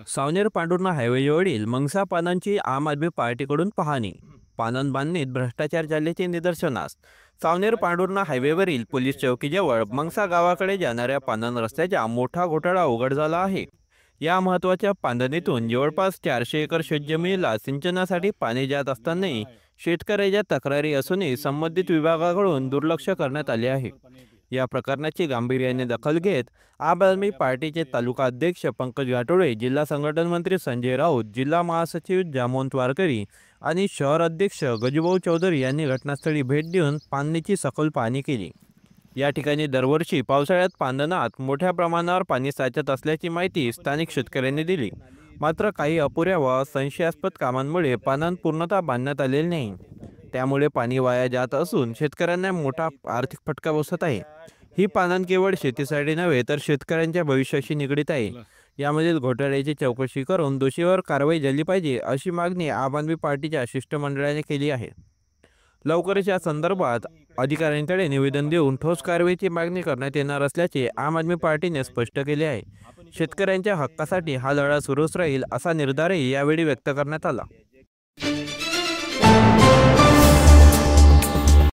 सावनेर पांढुर्णा हायवेवरील मंगसा पानांची आम आदमी पार्टीकडून पाहणी। पानन बांधणीत भ्रष्टाचार झाल्याचे निदर्शनास। सावनेर पांढुर्णा हायवेवरील पोलीस चौकीजवळ मंगसा गावाकडे जाणाऱ्या पानन रस्त्याचा मोठा घोटाळा उघड झाला आहे। या महत्त्वाच्या पांधणीतून जवळपास 400 एकर शेतजमिनीला सिंचनासाठी पाणी जात असतानाही शेतकऱ्याच्या तक्रारी असूनही संबंधित विभागाकडून दुर्लक्ष करण्यात आले आहे। या प्रकरणाची गांभीर्याने दखल घेत आम आदमी पार्टीचे तालुका अध्यक्ष पंकज घाटोळे, जिल्हा संघटन मंत्री संजय राऊत, जिल्हा महासचिव जामोंत वारकरी आणि शहर अध्यक्ष गजूभाऊ चौधरी यांनी घटनास्थळी भेट देऊन पाणीची सखोल पाहणी केली। या ठिकाणी दरवर्षी पावसाळ्यात पांधनात मोठ्या प्रमाणावर पाणी साचत असल्याची माहिती स्थानिक शेतकऱ्यांनी दिली। मात्र काही अपुऱ्या व संशयास्पद कामांमुळे पानन पूर्णतः बांधण्यात आलेले नाही। त्यामुळे पाणी वाया जात असून शेतकऱ्यांना मोठा आर्थिक फटका बसत आहे। ही पानन केवळ शेतीसाठी नव्हे तर शेतकऱ्यांच्या भविष्याशी निगडीत आहे। यामधील घोटाळ्याची चौकशी करून दोषीवर कारवाई झाली पाहिजे अशी मागणी आम आदमी पार्टीच्या शिष्टमंडळाने केली आहे। लवकरच या संदर्भात अधिकाऱ्यांकडे निवेदन देऊन ठोस कारवाईची मागणी करण्यात येणार असल्याचे आम आदमी पार्टीने स्पष्ट केले आहे। शेतकऱ्यांच्या हक्कासाठी हा लढा सुरूच राहील असा निर्धारही यावेळी व्यक्त करण्यात आला।